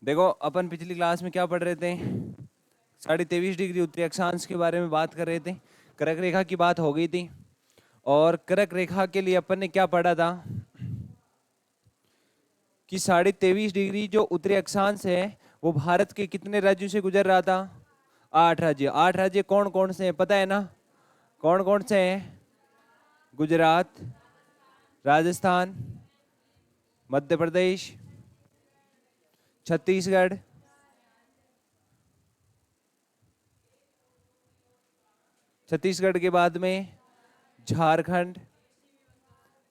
देखो अपन पिछली क्लास में क्या पढ़ रहे थे, 23.5 डिग्री उत्तरी अक्षांश के बारे में बात कर रहे थे। कर्क रेखा की बात हो गई थी। और कर्क रेखा के लिए अपन ने क्या पढ़ा था कि 23.5 डिग्री जो उत्तरी अक्षांश है वो भारत के कितने राज्यों से गुजर रहा था? 8 राज्य। 8 राज्य कौन कौन से हैं पता है ना? कौन कौन से हैं? गुजरात, राजस्थान, मध्य प्रदेश, छत्तीसगढ़, छत्तीसगढ़ के बाद में झारखंड,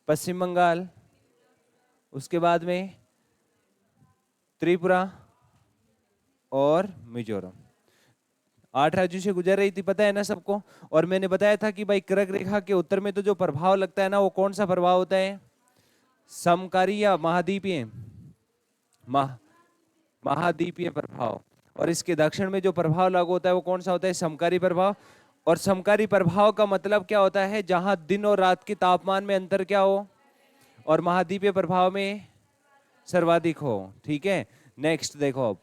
पश्चिम बंगाल, उसके बाद में त्रिपुरा और मिजोरम। 8 राज्यों से गुजर रही थी, पता है ना सबको। और मैंने बताया था कि भाई कर्क रेखा के उत्तर में तो जो प्रभाव लगता है ना वो कौन सा प्रभाव होता है? समकारी या महाद्वीपीय? महाद्वीपीय प्रभाव। और इसके दक्षिण में जो प्रभाव लागू होता है वो कौन सा होता है? समकारी प्रभाव। और समकारी प्रभाव का मतलब क्या होता है? जहां दिन और रात के तापमान में अंतर क्या हो और महाद्वीपीय प्रभाव में सर्वाधिक हो। ठीक है, नेक्स्ट देखो अब।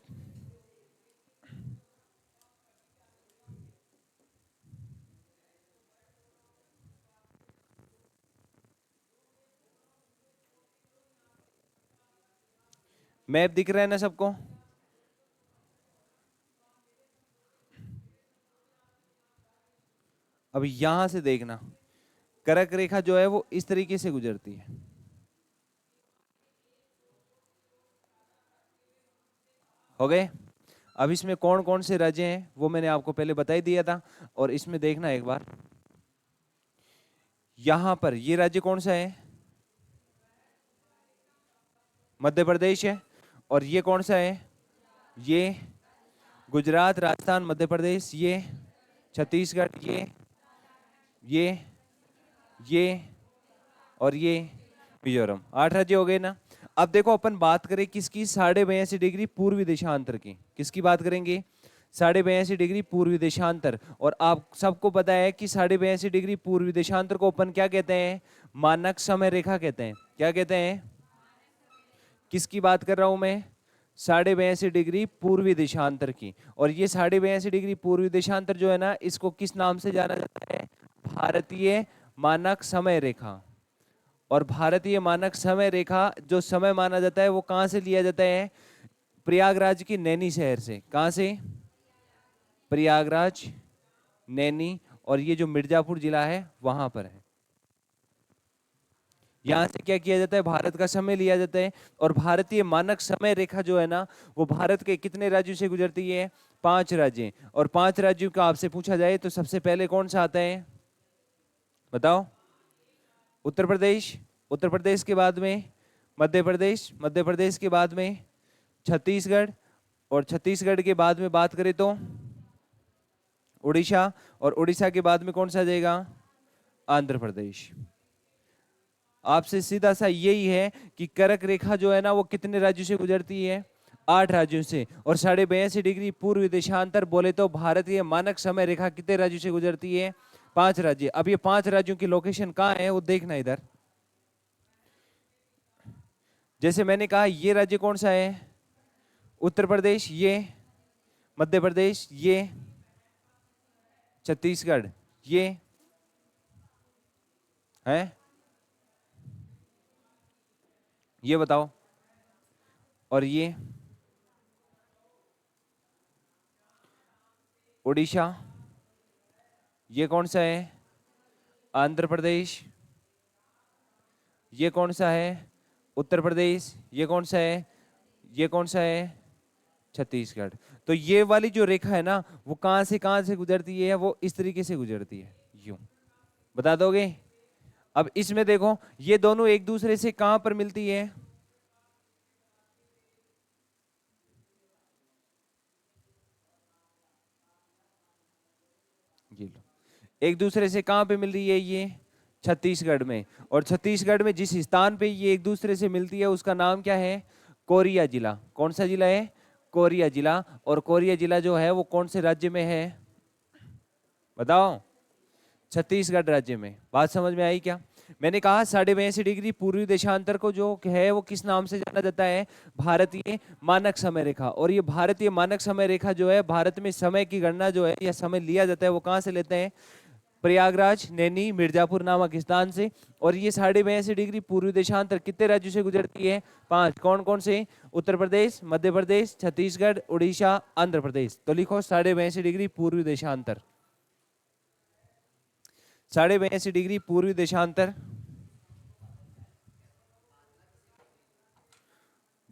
मैप दिख रहा है ना सबको? अब यहां से देखना, कर्क रेखा जो है वो इस तरीके से गुजरती है। हो गए? अब इसमें कौन कौन से राज्य हैं वो मैंने आपको पहले बता ही दिया था। और इसमें देखना एक बार, यहां पर ये राज्य कौन सा है? मध्य प्रदेश है। और ये कौन सा है? ये गुजरात, राजस्थान, मध्य प्रदेश, ये छत्तीसगढ़, ये ये और ये मिजोरम। 8 राज्य हो गए ना। अब देखो अपन बात करें किसकी? 82.5 डिग्री पूर्वी देशांतर की। किसकी बात करेंगे? 82.5 डिग्री पूर्वी देशांतर। और आप सबको पता है कि 82.5 डिग्री पूर्वी देशांतर को अपन क्या कहते हैं? मानक समय रेखा कहते हैं। क्या कहते हैं? किसकी बात कर रहा हूं मैं? 82.5 डिग्री पूर्वी देशांतर की। और ये 82.5 डिग्री पूर्वी देशांतर जो है ना, इसको किस नाम से जाना जाता है? भारतीय मानक समय रेखा। और भारतीय मानक समय रेखा जो समय माना जाता है वो कहां से लिया जाता है? प्रयागराज की नैनी शहर से। कहां से? प्रयागराज, नैनी। और ये जो मिर्जापुर जिला है वहां पर है। यहां से क्या किया जाता है? भारत का समय लिया जाता है। और भारतीय मानक समय रेखा जो है ना वो भारत के कितने राज्यों से गुजरती है? 5 राज्य। और 5 राज्यों का आपसे पूछा जाए तो सबसे पहले कौन सा आता है? बताओ। उत्तर प्रदेश। उत्तर प्रदेश के बाद में मध्य प्रदेश। मध्य प्रदेश के बाद में छत्तीसगढ़। और छत्तीसगढ़ के बाद में बात करें तो उड़ीसा। और उड़ीसा के बाद में कौन सा आ जाएगा? आंध्र प्रदेश। आपसे सीधा सा यही है कि कर्क रेखा जो है ना वो कितने राज्यों से गुजरती है? 8 राज्यों से। और 82.5 डिग्री पूर्व देशांतर बोले तो भारतीय मानक समय रेखा कितने राज्यों से गुजरती है? 5 राज्य। अब ये 5 राज्यों की लोकेशन कहाँ है वो देखना इधर। जैसे मैंने कहा ये राज्य कौन सा है? उत्तर प्रदेश, ये मध्य प्रदेश, ये छत्तीसगढ़, ये है। ये बताओ। और ये उड़ीसा। ये कौन सा है? आंध्र प्रदेश। ये कौन सा है? उत्तर प्रदेश। ये कौन सा है? ये कौन सा है? छत्तीसगढ़। तो ये वाली जो रेखा है ना वो कहां से गुजरती है? वो इस तरीके से गुजरती है, यूं। बता दोगे? अब इसमें देखो ये दोनों एक दूसरे से कहां पर मिलती है? ये लो, एक दूसरे से कहां पे मिल रही है? ये छत्तीसगढ़ में। और छत्तीसगढ़ में जिस स्थान पे ये एक दूसरे से मिलती है उसका नाम क्या है? कोरिया जिला। कौन सा जिला है? कोरिया जिला। और कोरिया जिला जो है वो कौन से राज्य में है? बताओ। छत्तीसगढ़ राज्य में। बात समझ में आई क्या? मैंने कहा 82.5 डिग्री पूर्वी देशांतर को जो है वो किस नाम से जाना जाता है? भारतीय मानक समय रेखा। और ये भारतीय मानक समय रेखा जो है, भारत में समय की गणना जो है या समय लिया जाता है वो कहाँ से लेते हैं? प्रयागराज, नैनी, मिर्जापुर नामक स्थान से। और ये 82.5 डिग्री पूर्वी देशांतर कितने राज्यों से गुजरती है? 5। कौन कौन से? उत्तर प्रदेश, मध्य प्रदेश, छत्तीसगढ़, उड़ीसा, आंध्र प्रदेश। तो लिखो 82.5 डिग्री पूर्वी देशांतर। 82.5 डिग्री पूर्वी देशांतर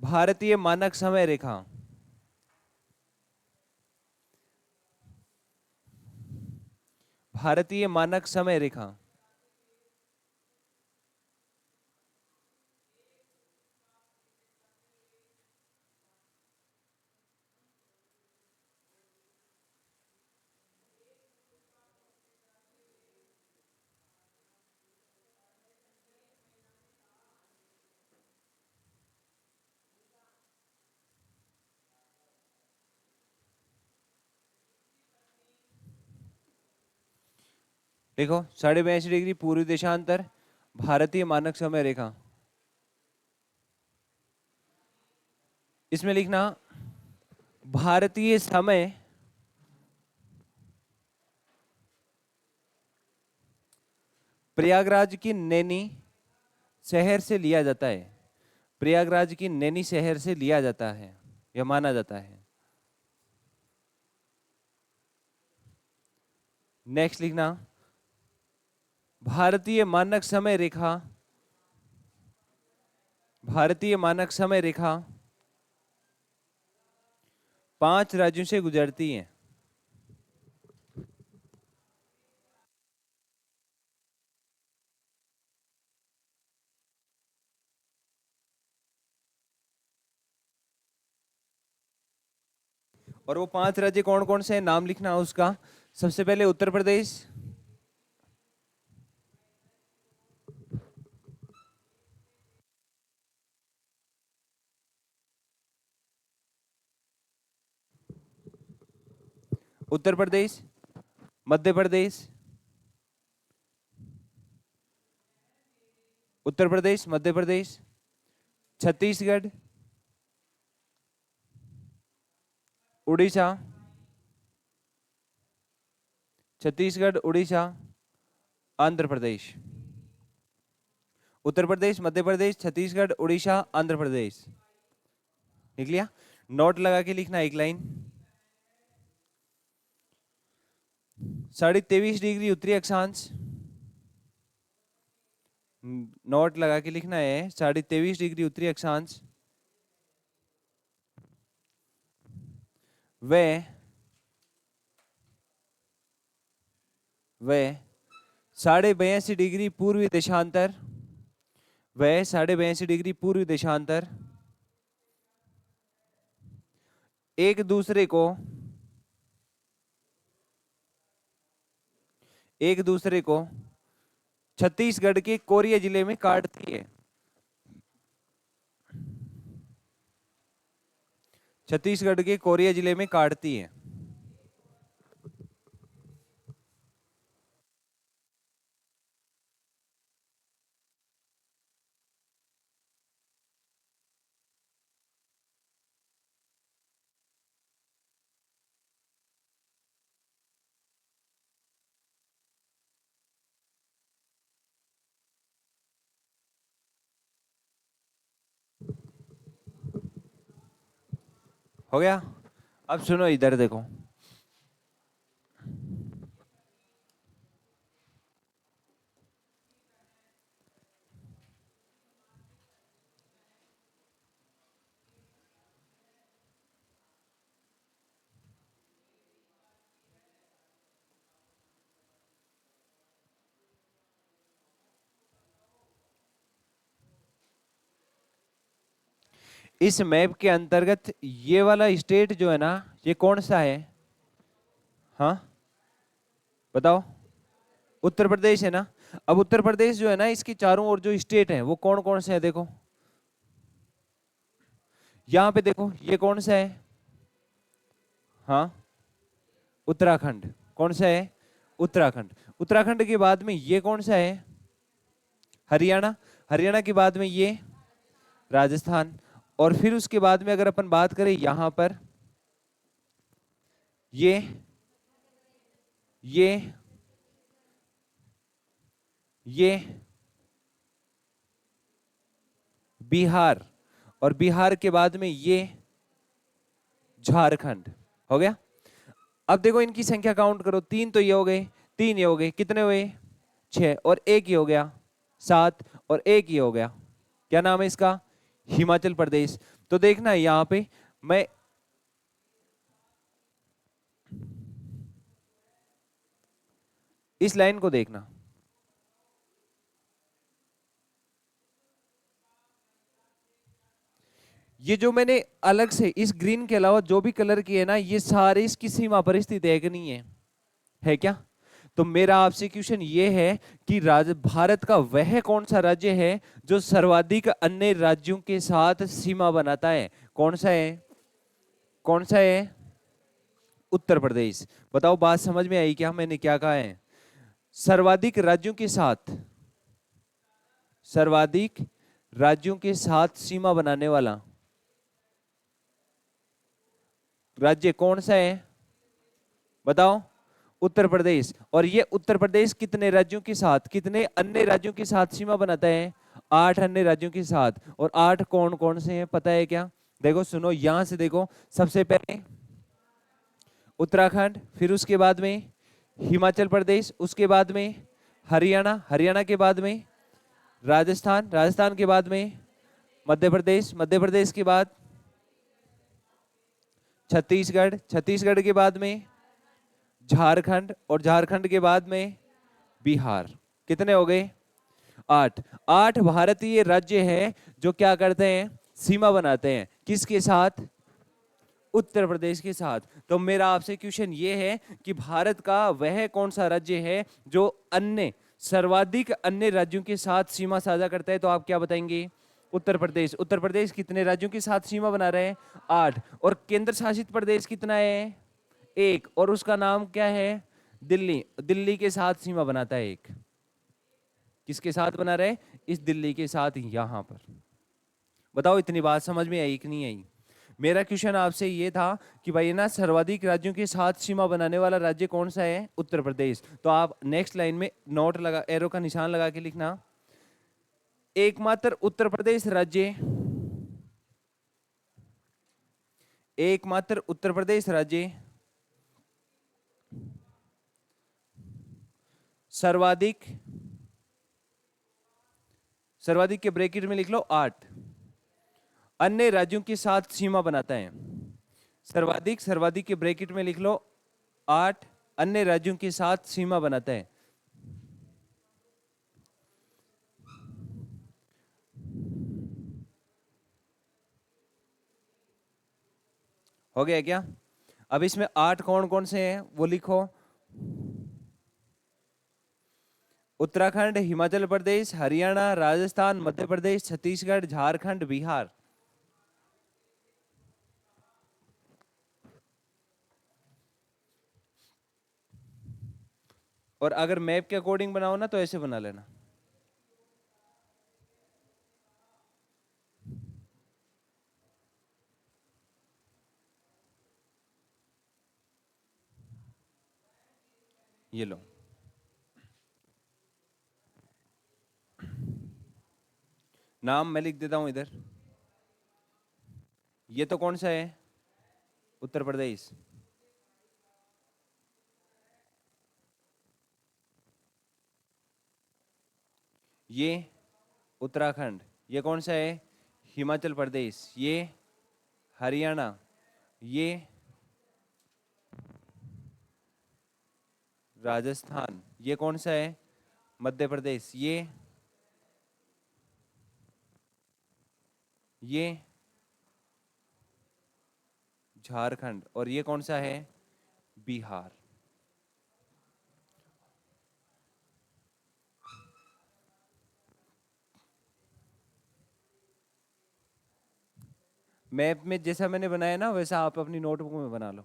भारतीय मानक समय रेखा। भारतीय मानक समय रेखा। देखो 82.5 डिग्री पूर्वी देशांतर भारतीय मानक समय रेखा। इसमें लिखना भारतीय समय प्रयागराज की नैनी शहर से लिया जाता है। प्रयागराज की नैनी शहर से लिया जाता है, यह माना जाता है। नेक्स्ट लिखना भारतीय मानक समय रेखा। भारतीय मानक समय रेखा 5 राज्यों से गुजरती है। और वो 5 राज्य कौन कौन से हैं? नाम लिखना उसका। सबसे पहले उत्तर प्रदेश, उत्तर प्रदेश, मध्य प्रदेश, उत्तर प्रदेश, मध्य प्रदेश, छत्तीसगढ़, उड़ीसा, छत्तीसगढ़, उड़ीसा, आंध्र प्रदेश। उत्तर प्रदेश, मध्य प्रदेश, छत्तीसगढ़, उड़ीसा, आंध्र प्रदेश। लिख लिया? नोट लगा के लिखना एक लाइन। 23.5 डिग्री उत्तरी अक्षांश। नोट लगा के लिखना है 23.5 डिग्री उत्तरी अक्षांश व 82.5 डिग्री पूर्वी देशांतर, व 82.5 डिग्री पूर्वी देशांतर एक दूसरे को छत्तीसगढ़ के कोरिया जिले में काटती है। छत्तीसगढ़ के कोरिया जिले में काटती है। हो गया? अब सुनो, इधर देखो। इस मैप के अंतर्गत ये वाला स्टेट जो है ना, ये कौन सा है? हाँ बताओ। उत्तर प्रदेश है ना। अब उत्तर प्रदेश जो है ना, इसके चारों ओर जो स्टेट है वो कौन कौन से है? देखो यहां पे देखो, ये कौन सा है? हाँ उत्तराखंड। कौन सा है? उत्तराखंड। उत्तराखंड के बाद में ये कौन सा है? हरियाणा, हरियाणा के बाद में ये राजस्थान, और फिर उसके बाद में अगर अपन बात करें यहां पर ये ये बिहार, और बिहार के बाद में ये झारखंड हो गया। अब देखो इनकी संख्या काउंट करो, 3 तो ये हो गए, 3 ये हो गए, कितने हुए 6, और एक ये हो गया 7, और एक ये हो गया, क्या नाम है इसका, हिमाचल प्रदेश। तो देखना यहां पे मैं इस लाइन को देखना, ये जो मैंने अलग से इस ग्रीन के अलावा जो भी कलर किए ना, ये सारे इसकी सीमा पर स्थित है कि नहीं है क्या? तो मेरा आपसे क्वेश्चन ये है कि भारत का वह कौन सा राज्य है जो सर्वाधिक अन्य राज्यों के साथ सीमा बनाता है? कौन सा है? कौन सा है? उत्तर प्रदेश। बताओ बात समझ में आई क्या, मैंने क्या कहा है? सर्वाधिक राज्यों के साथ, सर्वाधिक राज्यों के साथ सीमा बनाने वाला राज्य कौन सा है? बताओ। उत्तर प्रदेश। और ये उत्तर प्रदेश कितने राज्यों के साथ, कितने अन्य राज्यों के साथ सीमा बनाता है? 8 अन्य राज्यों के साथ। और 8 कौन कौन से हैं पता है क्या? देखो सुनो, यहां से देखो, सबसे पहले उत्तराखंड, फिर उसके बाद में हिमाचल प्रदेश, उसके बाद में हरियाणा, हरियाणा के बाद में राजस्थान, राजस्थान के बाद में मध्य प्रदेश, मध्य प्रदेश के बाद छत्तीसगढ़, छत्तीसगढ़ के बाद में झारखंड, और झारखंड के बाद में बिहार। कितने हो गए? 8। 8 भारतीय राज्य हैं जो क्या करते हैं, सीमा बनाते हैं, किसके साथ? उत्तर प्रदेश के साथ। तो मेरा आपसे क्वेश्चन ये है कि भारत का वह कौन सा राज्य है जो अन्य सर्वाधिक अन्य राज्यों के साथ सीमा साझा करता है? तो आप क्या बताएंगे? उत्तर प्रदेश। उत्तर प्रदेश कितने राज्यों के साथ सीमा बना रहे हैं? 8। और केंद्र शासित प्रदेश कितना है? 1, और उसका नाम क्या है? दिल्ली। दिल्ली के साथ सीमा बनाता है एक। किसके साथ बना रहे? इस दिल्ली के साथ, यहां पर। बताओ इतनी बात समझ में आई कि नहीं आई? मेरा क्वेश्चन आपसे ये था कि भाई ना, सर्वाधिक राज्यों के साथ सीमा बनाने वाला राज्य कौन सा है? उत्तर प्रदेश। तो आप नेक्स्ट लाइन में नोट लगा, एरो का निशान लगा के लिखना, एकमात्र उत्तर प्रदेश राज्य, एकमात्र उत्तर प्रदेश राज्य सर्वाधिक, सर्वाधिक के ब्रैकेट में लिख लो 8 अन्य राज्यों के साथ सीमा बनाता है। सर्वाधिक, सर्वाधिक के ब्रैकेट में लिख लो 8 अन्य राज्यों के साथ सीमा बनाता है। हो गया क्या? अब इसमें 8 कौन कौन से हैं वो लिखो, उत्तराखंड, हिमाचल प्रदेश, हरियाणा, राजस्थान, मध्य प्रदेश, छत्तीसगढ़, झारखंड, बिहार। और अगर मैप के अकॉर्डिंग बनाओ ना तो ऐसे बना लेना, ये लो, नाम मैं लिख देता हूं इधर। ये तो कौन सा है? उत्तर प्रदेश। ये उत्तराखंड। ये कौन सा है? हिमाचल प्रदेश। ये हरियाणा। ये राजस्थान। ये कौन सा है? मध्य प्रदेश। ये झारखंड। और ये कौन सा है? बिहार। मैप में जैसा मैंने बनाया ना वैसा आप अपनी नोटबुक में बना लो।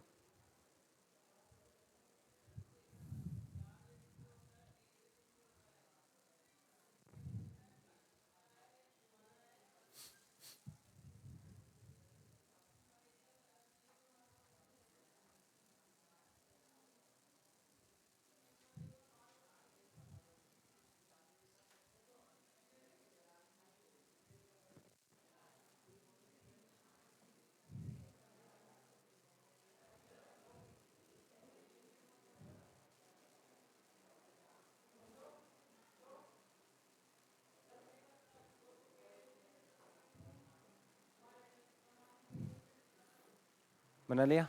बना लिया?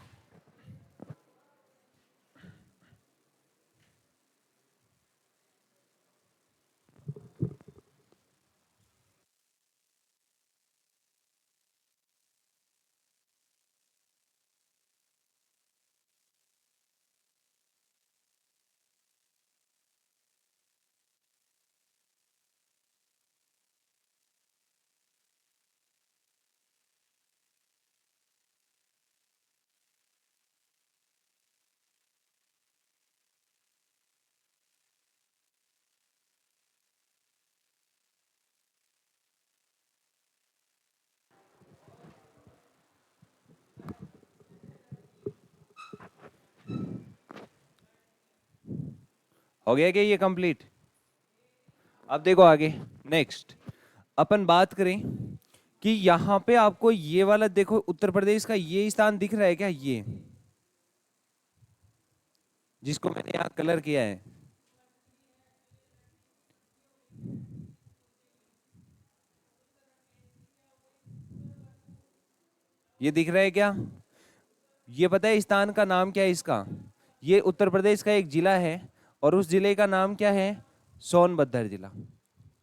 हो गया क्या ये कंप्लीट? अब देखो आगे, नेक्स्ट अपन बात करें कि यहां पे आपको ये वाला देखो, उत्तर प्रदेश का ये स्थान दिख रहा है क्या, ये जिसको मैंने यहां कलर किया है, ये दिख रहा है क्या? ये पता है स्थान का नाम क्या है इसका? ये उत्तर प्रदेश का एक जिला है और उस जिले का नाम क्या है? सोनभद्र जिला।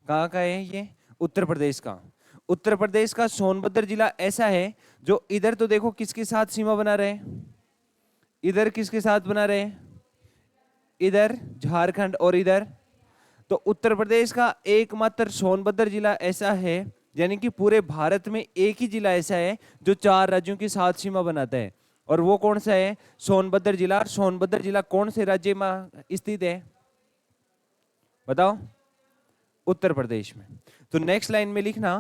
कहाँ का है ये? उत्तर प्रदेश का। उत्तर प्रदेश का सोनभद्र जिला ऐसा है जो इधर तो देखो किसके साथ सीमा बना रहे हैं, इधर किसके साथ बना रहे हैं, इधर झारखंड और इधर, तो उत्तर प्रदेश का एकमात्र सोनभद्र जिला ऐसा है, यानी कि पूरे भारत में एक ही जिला ऐसा है जो 4 राज्यों के साथ सीमा बनाता है, और वो कौन सा है? सोनभद्र जिला। सोनभद्र जिला कौन से राज्य में स्थित है बताओ? उत्तर प्रदेश में। तो नेक्स्ट लाइन में लिखना,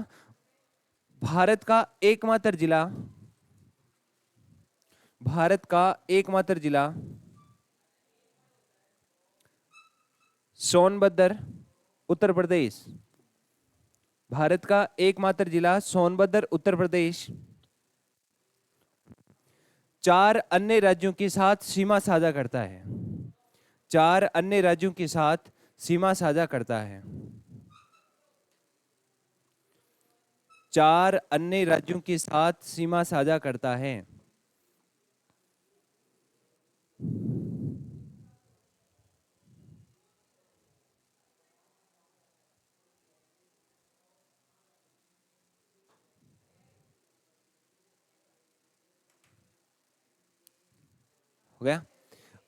भारत का एकमात्र जिला, भारत का एकमात्र जिला सोनभद्र उत्तर प्रदेश, भारत का एकमात्र जिला सोनभद्र उत्तर प्रदेश 4 अन्य राज्यों के साथ सीमा साझा करता है, 4 अन्य राज्यों के साथ सीमा साझा करता है, 4 अन्य राज्यों के साथ सीमा साझा करता है। हो गया?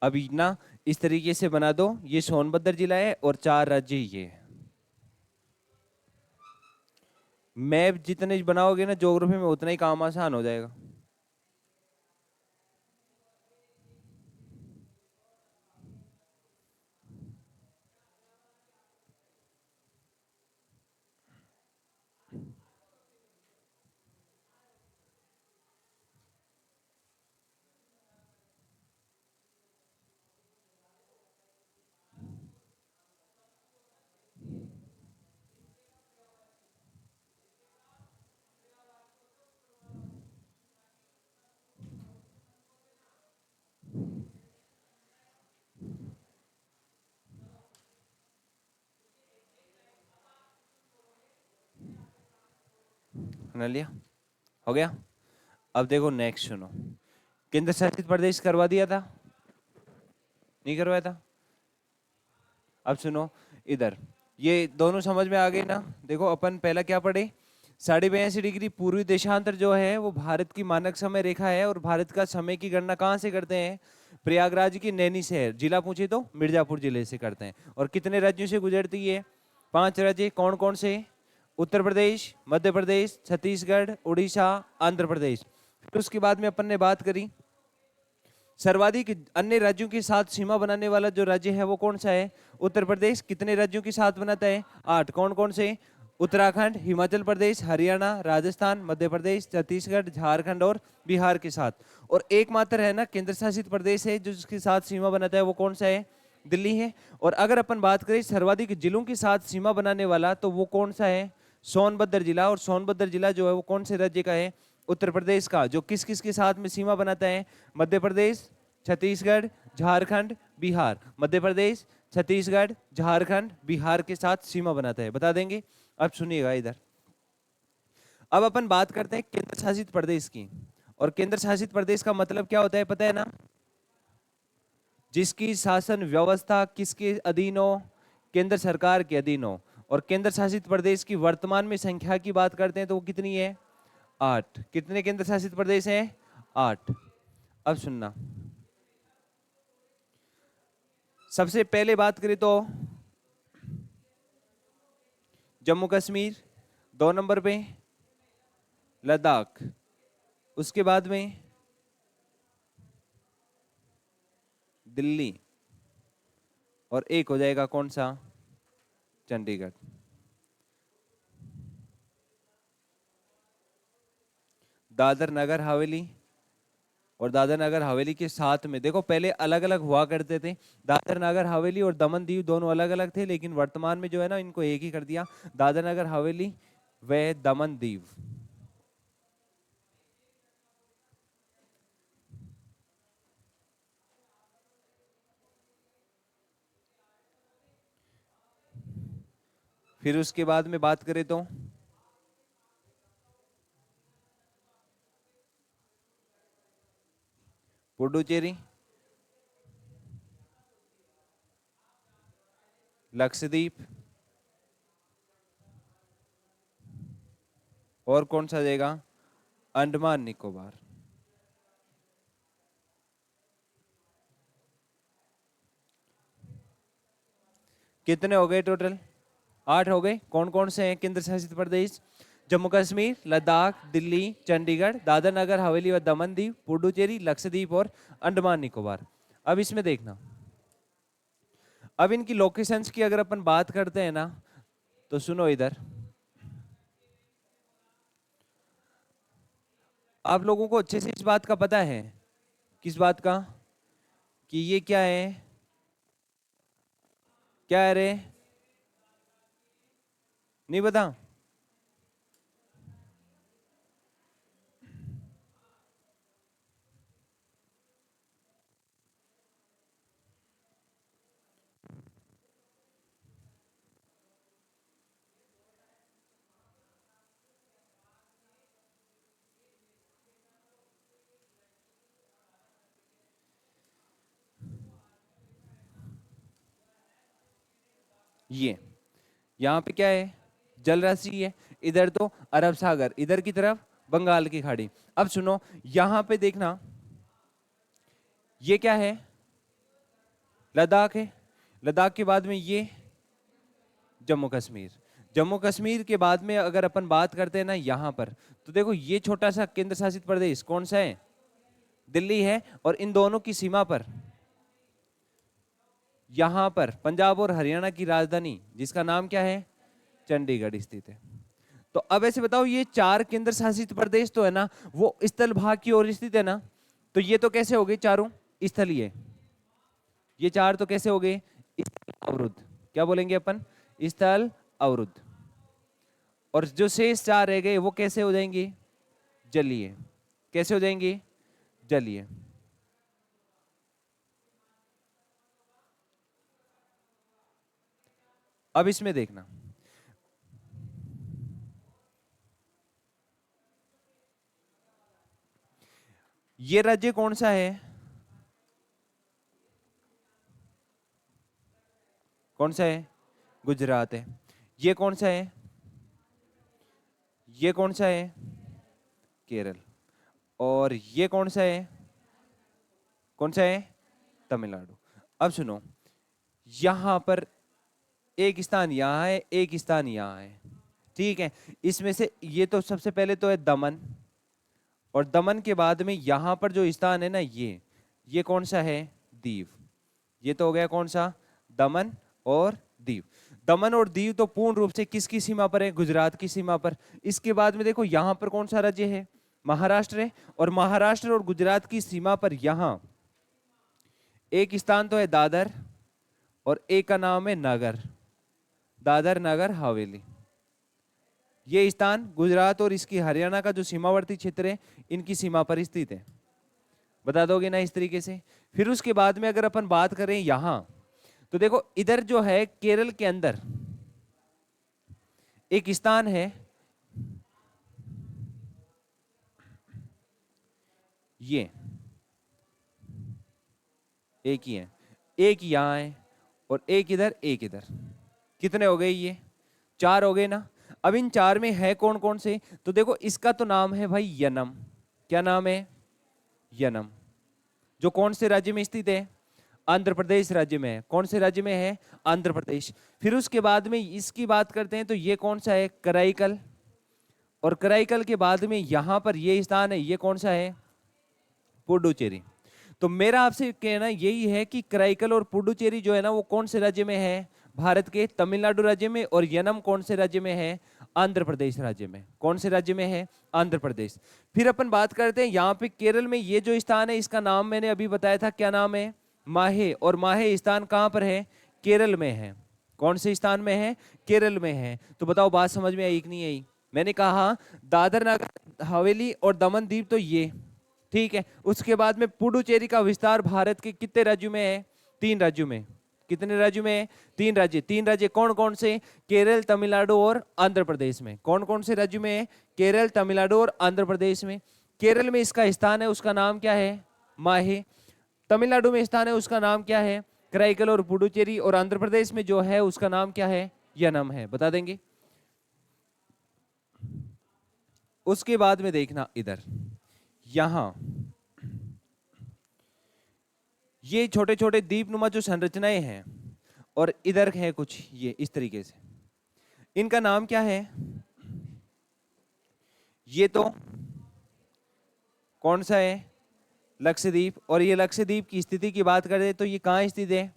अभी ना इस तरीके से बना दो, ये सोनभद्र जिला है और 4 राज्य ये है। मैप जितने बनाओगे ना ज्योग्राफी में, उतना ही काम आसान हो जाएगा। बना लिया? हो गया? अब देखो नेक्स्ट सुनो, केंद्र शासित प्रदेश करवा दिया था, नहीं करवाया था? अब सुनो इधर, ये दोनों समझ में आ गए ना? देखो अपन पहला क्या पढ़े, 82.5 डिग्री पूर्वी देशांतर जो है वो भारत की मानक समय रेखा है, और भारत का समय की गणना कहाँ से करते हैं? प्रयागराज की नैनी शहर, जिला पूछे तो मिर्जापुर जिले से करते हैं। और कितने राज्यों से गुजरती है? 5 राज्य। कौन कौन से? उत्तर प्रदेश, मध्य प्रदेश, छत्तीसगढ़, उड़ीसा, आंध्र प्रदेश। फिर उसके बाद में अपन ने बात करी सर्वाधिक अन्य राज्यों के साथ सीमा बनाने वाला जो राज्य है वो कौन सा है? उत्तर प्रदेश। कितने राज्यों के साथ बनाता है? 8। कौन कौन से? उत्तराखंड, हिमाचल प्रदेश, हरियाणा, राजस्थान, मध्य प्रदेश, छत्तीसगढ़, झारखंड और बिहार के साथ। और एकमात्र है ना केंद्र शासित प्रदेश है जो जिसके साथ सीमा बनाता है, वो कौन सा है? दिल्ली है। और अगर अपन बात करें सर्वाधिक जिलों के साथ सीमा बनाने वाला, तो वो कौन सा है? सोनभद्र जिला। और सोनभद्र जिला जो है वो कौन से राज्य का है? उत्तर प्रदेश का। जो किस किस के साथ में सीमा बनाता है? मध्य प्रदेश, छत्तीसगढ़, झारखंड, बिहार। मध्य प्रदेश, छत्तीसगढ़, झारखंड, बिहार के साथ सीमा बनाता है। बता देंगे? अब सुनिएगा इधर, अब अपन बात करते हैं केंद्र शासित प्रदेश की। और केंद्र शासित प्रदेश का मतलब क्या होता है पता है ना? जिसकी शासन व्यवस्था किसके अधीन हो? केंद्र सरकार के अधीन हो। और केंद्र शासित प्रदेश की वर्तमान में संख्या की बात करते हैं तो वो कितनी है? 8। कितने केंद्र शासित प्रदेश हैं? 8। अब सुनना, सबसे पहले बात करें तो जम्मू कश्मीर, 2 नंबर पे लद्दाख, उसके बाद में दिल्ली, और एक हो जाएगा कौन सा? चंडीगढ़। दादर नगर हवेली, और दादर नगर हवेली के साथ में देखो पहले अलग अलग हुआ करते थे। दादर नगर हवेली और दमन दीव दोनों अलग अलग थे, लेकिन वर्तमान में जो है ना इनको एक ही कर दिया, दादर नगर हवेली व दमन दीव। फिर उसके बाद में बात करें तो पुडुचेरी, लक्षद्वीप, और कौन सा जाएगा? अंडमान निकोबार। कितने हो गए टोटल? 8 हो गए। कौन कौन से हैं केंद्र शासित प्रदेश? जम्मू कश्मीर, लद्दाख, दिल्ली, चंडीगढ़, दादर नगर हवेली व दमन दीव, पुडुचेरी, लक्षद्वीप और अंडमान निकोबार। अब इसमें देखना, अब इनकी लोकेशंस की अगर अपन बात करते हैं ना, तो सुनो इधर, आप लोगों को अच्छे से इस बात का पता है, किस बात का? कि ये क्या है? क्या है रे? नहीं पता? ये यहाँ पे क्या है? जल राशि है। इधर तो अरब सागर, इधर की तरफ बंगाल की खाड़ी। अब सुनो, यहाँ पे देखना, ये क्या है? लद्दाख है। लद्दाख के बाद में ये जम्मू कश्मीर। जम्मू कश्मीर के बाद में अगर अपन बात करते हैं ना यहाँ पर, तो देखो ये छोटा सा केंद्र शासित प्रदेश कौन सा है? दिल्ली है। और इन दोनों की सीमा पर यहां पर पंजाब और हरियाणा की राजधानी, जिसका नाम क्या है? चंडीगढ़ स्थित है। तो अब ऐसे बताओ, ये 4 केंद्र शासित प्रदेश तो है ना, वो स्थल भाग की ओर स्थित है ना, तो ये तो कैसे हो गए चारों? स्थलीय। ये 4 तो कैसे हो गए? स्थल अवरुद्ध। क्या बोलेंगे अपन? स्थल अवरुद्ध। और जो शेष 4 रह गए वो कैसे हो जाएंगे? जलीय। कैसे हो जाएंगे? जलीय। अब इसमें देखना, ये राज्य कौन सा है? कौन सा है? गुजरात है। ये कौन सा है? ये कौन सा है? केरल। और ये कौन सा है? कौन सा है? तमिलनाडु। अब सुनो, यहां पर एक स्थान यहां है, एक स्थान यहां है, ठीक है। इसमें से ये तो सबसे पहले तो है दमन, और दमन के बाद में यहां पर जो स्थान है ना, ये कौन सा है? दीव। ये तो हो गया कौन सा? दमन और दीव। दमन और दीव तो पूर्ण रूप से किसकी सीमा पर है? गुजरात की सीमा पर। इसके बाद में देखो यहां पर कौन सा राज्य है? महाराष्ट्र है। और महाराष्ट्र और गुजरात की सीमा पर यहां एक स्थान तो है दादर, और एक का नाम है नगर, दादर नगर हवेली। ये स्थान गुजरात और इसकी हरियाणा का जो सीमावर्ती क्षेत्र है, इनकी सीमा पर स्थित है। बता दोगे ना इस तरीके से? फिर उसके बाद में अगर अपन बात करें यहां, तो देखो इधर जो है केरल के अंदर एक स्थान है, ये एक ही है, एक यहाँ है और एक इधर एक इधर। कितने हो गए? ये 4 हो गए ना। अब इन 4 में है कौन कौन से? तो देखो इसका तो नाम है भाई यनम। क्या नाम है? यनम। जो कौन से राज्य में स्थित है? आंध्र प्रदेश राज्य में है। कौन से राज्य में है? आंध्र प्रदेश। फिर उसके बाद में इसकी बात करते हैं तो ये कौन सा है? कराईकल। और कराईकल के बाद में यहां पर ये स्थान है, ये कौन सा है? पुडुचेरी। तो मेरा आपसे कहना यही है कि कराईकल और पुडुचेरी जो है ना वो कौन से राज्य में है? भारत के तमिलनाडु राज्य में। और यनम कौन से राज्य में है? आंध्र प्रदेश राज्य में। कौन से राज्य में है? आंध्र प्रदेश। फिर अपन बात करते हैं यहाँ पे केरल में ये जो स्थान है इसका नाम मैंने अभी बताया था, क्या नाम है? माहे। और माहे स्थान कहां पर है? केरल में है। कौन से स्थान में है? केरल में है। तो बताओ बात समझ में आई कि नहीं आई? मैंने कहा दादर नगर हवेली और दमन दीव तो ये ठीक है। उसके बाद में पुडुचेरी का विस्तार भारत के कितने राज्यों में है? 3 राज्यों में। कितने राज्यों में है? 3 राज्य। 3 राज्य कौन कौन से? केरल, तमिलनाडु और आंध्र प्रदेश में। कौन कौन से राज्यों में है? केरल, तमिलनाडु और आंध्र प्रदेश में। केरल में इसका स्थान है, उसका नाम क्या है? माहे। तमिलनाडु में स्थान है, उसका नाम क्या है? कराईकल और पुडुचेरी। और आंध्र प्रदेश में जो है उसका नाम क्या है? यनम है। बता देंगे। उसके बाद में देखना इधर, यहां ये छोटे छोटे द्वीपनुमा जो संरचनाएं हैं और इधर है कुछ ये इस तरीके से, इनका नाम क्या है? ये तो कौन सा है? लक्षद्वीप। और ये लक्षद्वीप की स्थिति की बात करें तो ये कहां स्थित है?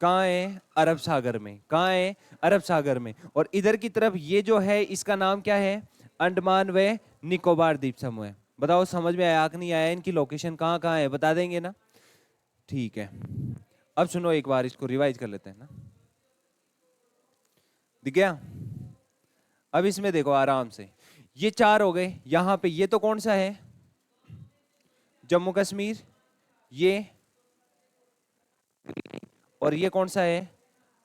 कहां है? अरब सागर में। कहां है? अरब सागर में। और इधर की तरफ ये जो है इसका नाम क्या है? अंडमान व निकोबार द्वीप समूह है। बताओ समझ में आया कि नहीं आया? इनकी लोकेशन कहां कहां है बता देंगे ना? ठीक है। अब सुनो एक बार, इसको रिवाइज कर लेते हैं ना। दिख गया? अब इसमें देखो आराम से, ये 4 हो गए। यहां पे ये तो कौन सा है? जम्मू कश्मीर। ये और ये कौन सा है?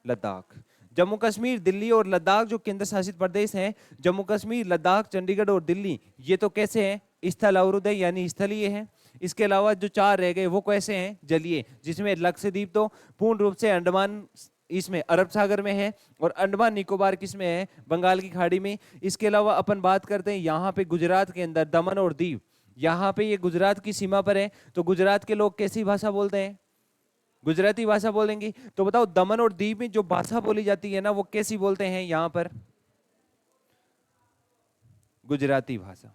लद्दाख। जम्मू कश्मीर, दिल्ली और लद्दाख जो केंद्र शासित प्रदेश हैं, जम्मू कश्मीर, लद्दाख, चंडीगढ़ और दिल्ली, ये तो कैसे हैं? स्थल अवरुद्ध है यानी स्थलीय है। इसके अलावा जो 4 रह गए वो कैसे हैं? जलीय, जिसमें लक्षद्वीप तो पूर्ण रूप से अंडमान इसमें अरब सागर में है और अंडमान निकोबार किस में है? बंगाल की खाड़ी में। इसके अलावा अपन बात करते हैं यहाँ पे गुजरात के अंदर दमन और दीव, यहाँ पे ये गुजरात की सीमा पर है। तो गुजरात के लोग कैसी भाषा बोलते हैं? गुजराती भाषा बोलेंगे। तो बताओ दमन और दीव में जो भाषा बोली जाती है ना वो कैसी बोलते हैं यहां पर? गुजराती भाषा।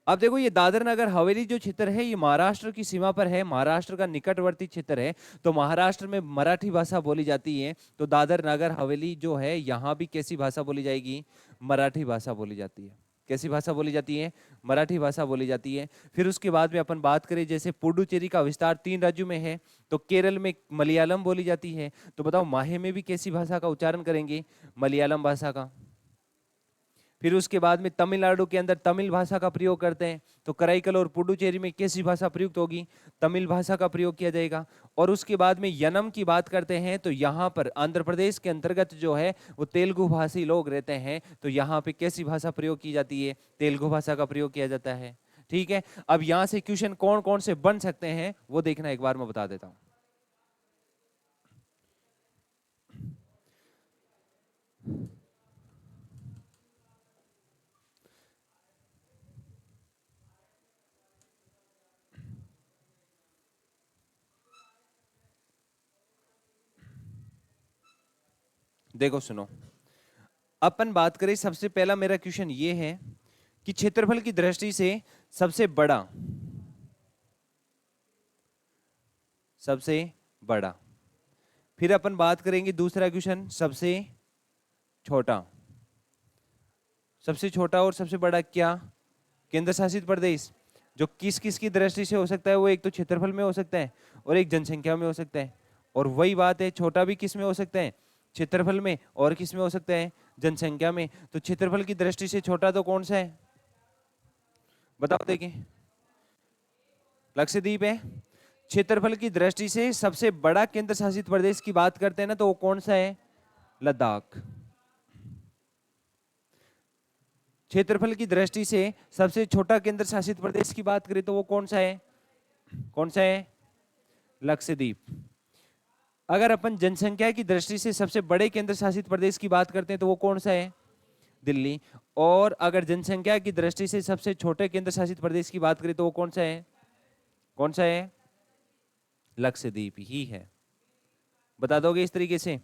अब देखो ये दादर नगर हवेली जो क्षेत्र है ये महाराष्ट्र की सीमा पर है, महाराष्ट्र का निकटवर्ती क्षेत्र है। तो महाराष्ट्र में मराठी भाषा बोली जाती है। तो दादर नगर हवेली जो है यहाँ भी कैसी भाषा बोली जाएगी? मराठी भाषा बोली जाती है। कैसी भाषा बोली जाती है? मराठी भाषा बोली जाती है। फिर उसके बाद में अपन बात करें जैसे पुडुचेरी का विस्तार 3 राज्यों में है, तो केरल में मलयालम बोली जाती है। तो बताओ माहे में भी कैसी भाषा का उच्चारण करेंगे? मलयालम भाषा का। फिर उसके बाद में तमिलनाडु के अंदर तमिल भाषा का प्रयोग करते हैं। तो कराईकल और पुडुचेरी में कैसी भाषा प्रयुक्त होगी? तमिल भाषा का प्रयोग किया जाएगा। और उसके बाद में यनम की बात करते हैं तो यहाँ पर आंध्र प्रदेश के अंतर्गत जो है वो तेलुगु भाषी लोग रहते हैं। तो यहाँ पे कैसी भाषा प्रयोग की जाती है? तेलुगु भाषा का प्रयोग किया जाता है। ठीक है। अब यहाँ से क्वेश्चन कौन कौन से बन सकते हैं वो देखना, एक बार मैं बता देता हूँ। देखो सुनो, अपन बात करें सबसे पहला मेरा क्वेश्चन ये है कि क्षेत्रफल की दृष्टि से सबसे बड़ा, सबसे बड़ा। फिर अपन बात करेंगे दूसरा क्वेश्चन सबसे छोटा। सबसे छोटा और सबसे बड़ा क्या? केंद्र शासित प्रदेश। जो किस किस की दृष्टि से हो सकता है? वो एक तो क्षेत्रफल में हो सकता है और एक जनसंख्या में हो सकता है। और वही बात है, छोटा भी किस में हो सकता है? क्षेत्रफल में। और किस में हो सकता है? जनसंख्या में। तो क्षेत्रफल की दृष्टि से छोटा तो कौन सा है? बताओ देखिए। लक्षद्वीप है। क्षेत्रफल की दृष्टि से सबसे बड़ा केंद्र शासित प्रदेश की बात करते हैं ना तो वो कौन सा है? लद्दाख। क्षेत्रफल की दृष्टि से सबसे छोटा केंद्र शासित प्रदेश की बात करें तो वो कौन सा है? कौन सा है? लक्षद्वीप। अगर अपन जनसंख्या की दृष्टि से सबसे बड़े केंद्र शासित प्रदेश की बात करते हैं तो वो कौन सा है? दिल्ली। और अगर जनसंख्या की दृष्टि से सबसे छोटे केंद्र शासित प्रदेश की बात करें तो वो कौन सा है? कौन सा है? लक्षद्वीप ही है। बता दोगे इस तरीके से?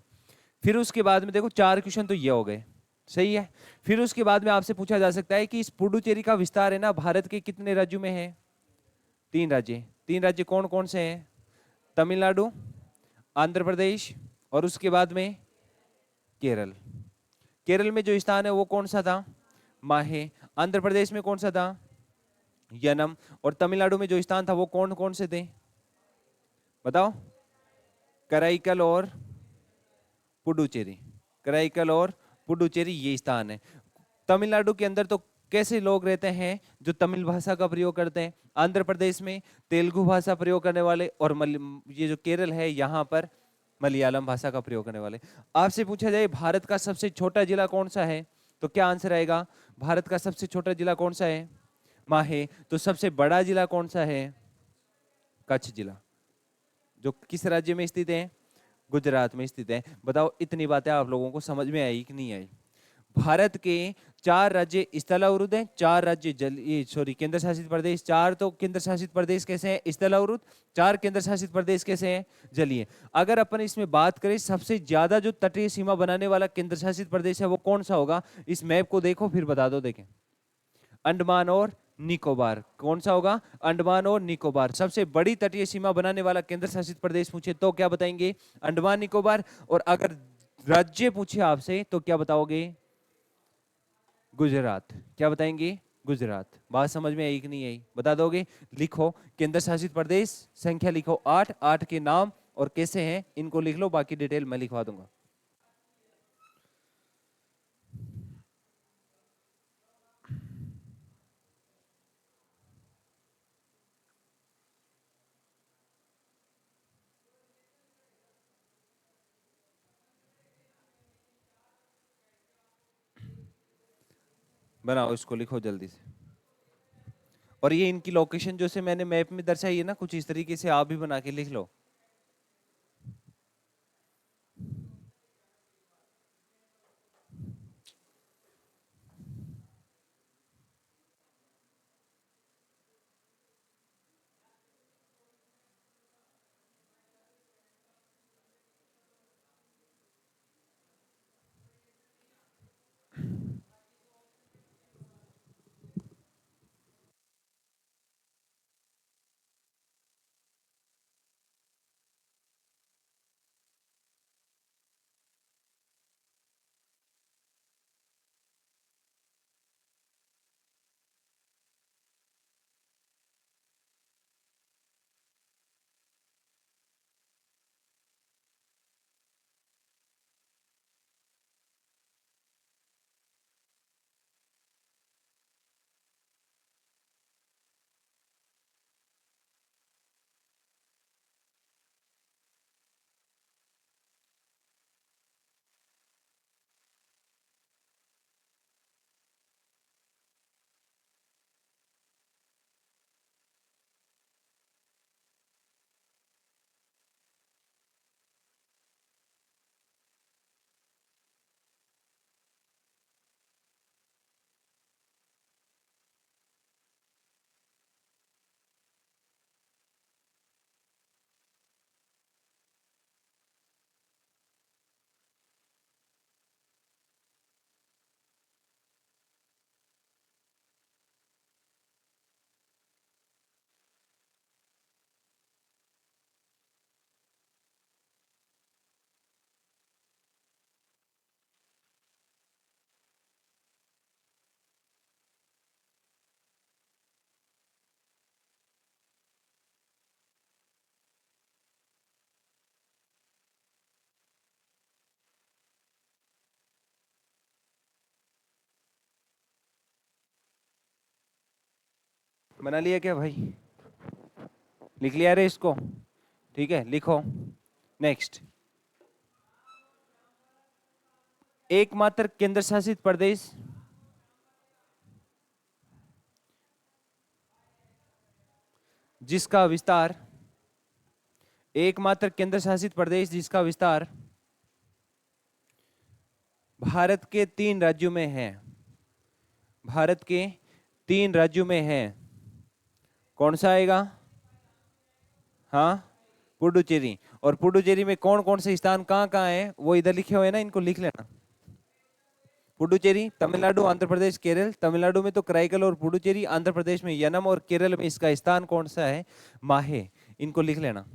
फिर उसके बाद में देखो 4 क्वेश्चन तो ये हो गए, सही है। फिर उसके बाद में आपसे पूछा जा सकता है कि इस पुडुचेरी का विस्तार है ना भारत के कितने राज्यों में है? 3 राज्य। 3 राज्य कौन कौन से हैं? तमिलनाडु, आंध्र प्रदेश और उसके बाद में केरल। केरल में जो स्थान है वो कौन सा था? माहे। आंध्र प्रदेश में कौन सा था? यनम। और तमिलनाडु में जो स्थान था वो कौन कौन से थे? बताओ। कराईकल और पुडुचेरी। कराईकल और पुडुचेरी ये स्थान है। तमिलनाडु के अंदर तो कैसे लोग रहते हैं जो तमिल भाषा का प्रयोग करते हैं? आंध्र प्रदेश में तेलुगु भाषा प्रयोग करने वाले, और ये जो केरल है यहाँ पर मलयालम भाषा का प्रयोग करने वाले। आपसे पूछा जाए भारत का सबसे छोटा जिला कौन सा है, तो क्या आंसर आएगा? भारत का सबसे छोटा जिला कौन सा है? माहे। तो सबसे बड़ा जिला कौन सा है? कच्छ जिला, जो किस राज्य में स्थित है? गुजरात में स्थित है। बताओ इतनी बातें आप लोगों को समझ में आई कि नहीं आई? भारत के 4 राज्य स्थलावृत हैं, 4 राज्य जल, ये सॉरी केंद्र शासित प्रदेश। 4 तो केंद्र शासित प्रदेश कैसे हैं? स्थलावृत। 4 केंद्र शासित प्रदेश कैसे हैं? जलीय। अगर अपन इसमें बात करें सबसे ज्यादा जो तटीय सीमा बनाने वाला केंद्र शासित प्रदेश है वो कौन सा होगा? इस मैप को देखो फिर बता दो। देखें, अंडमान और निकोबार। कौन सा होगा? अंडमान और निकोबार। सबसे बड़ी तटीय सीमा बनाने वाला केंद्र शासित प्रदेश पूछे तो क्या बताएंगे? अंडमान निकोबार। और अगर राज्य पूछे आपसे तो क्या बताओगे? गुजरात। क्या बताएंगे? गुजरात। बात समझ में आई कि नहीं आई? बता दोगे? लिखो केंद्र शासित प्रदेश संख्या लिखो 8। 8 के नाम और कैसे हैं इनको लिख लो, बाकी डिटेल मैं लिखवा दूंगा। बनाओ इसको, लिखो जल्दी से। और ये इनकी लोकेशन जो से मैंने मैप में दर्शाई है ना, कुछ इस तरीके से आप भी बना के लिख लो। बना लिया क्या भाई? लिख लिया रे इसको? ठीक है, लिखो। नेक्स्ट, एकमात्र केंद्र शासित प्रदेश जिसका विस्तार, एकमात्र केंद्र शासित प्रदेश जिसका विस्तार भारत के 3 राज्यों में है, भारत के 3 राज्यों में है, कौन सा आएगा? हाँ, पुडुचेरी। और पुडुचेरी में कौन कौन से स्थान कहाँ कहाँ है वो इधर लिखे हुए हैं ना, इनको लिख लेना। पुडुचेरी, तमिलनाडु, आंध्र प्रदेश, केरल। तमिलनाडु में तो कराईकल और पुडुचेरी, आंध्र प्रदेश में यनम और केरल में इसका स्थान कौन सा है? माहे। इनको लिख लेना।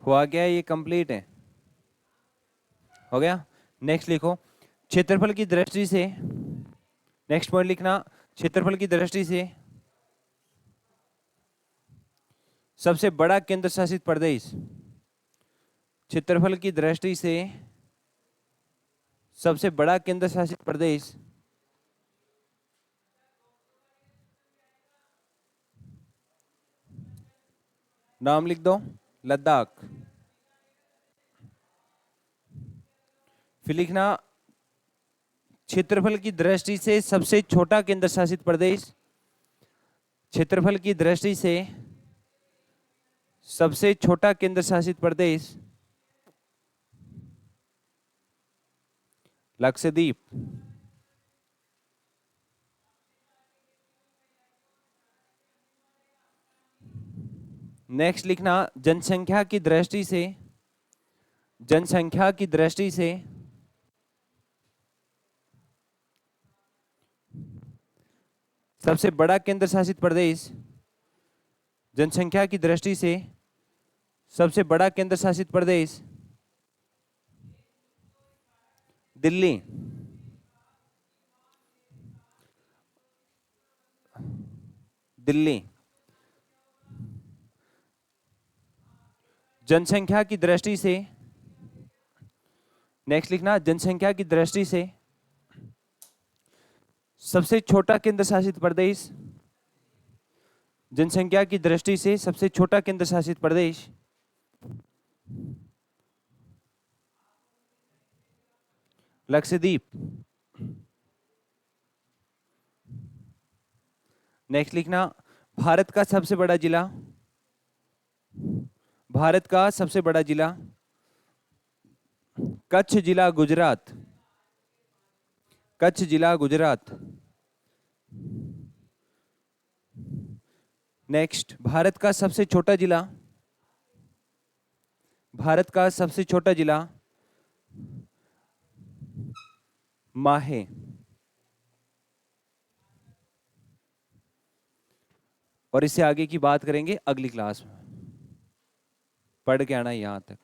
हुआ क्या? ये कंप्लीट है, हो गया। नेक्स्ट लिखो, क्षेत्रफल की दृष्टि से, नेक्स्ट पॉइंट लिखना, क्षेत्रफल की दृष्टि से सबसे बड़ा केंद्र शासित प्रदेश, क्षेत्रफल की दृष्टि से सबसे बड़ा केंद्र शासित प्रदेश नाम लिख दो, लद्दाख। फिर लिखना, क्षेत्रफल की दृष्टि से सबसे छोटा केंद्र शासित प्रदेश, क्षेत्रफल की दृष्टि से सबसे छोटा केंद्र शासित प्रदेश लक्षद्वीप। नेक्स्ट लिखना, जनसंख्या की दृष्टि से, जनसंख्या की दृष्टि से सबसे बड़ा केंद्र शासित प्रदेश, जनसंख्या की दृष्टि से सबसे बड़ा केंद्र शासित प्रदेश दिल्ली। दिल्ली। जनसंख्या की दृष्टि से, नेक्स्ट लिखना, जनसंख्या की दृष्टि से सबसे छोटा केंद्र शासित प्रदेश, जनसंख्या की दृष्टि से सबसे छोटा केंद्र शासित प्रदेश लक्षद्वीप। नेक्स्ट लिखना, भारत का सबसे बड़ा जिला, भारत का सबसे बड़ा जिला कच्छ जिला गुजरात, कच्छ जिला गुजरात। नेक्स्ट, भारत का सबसे छोटा जिला, भारत का सबसे छोटा जिला माहे। और इससे आगे की बात करेंगे अगली क्लास में, पढ़ के आना यहां तक।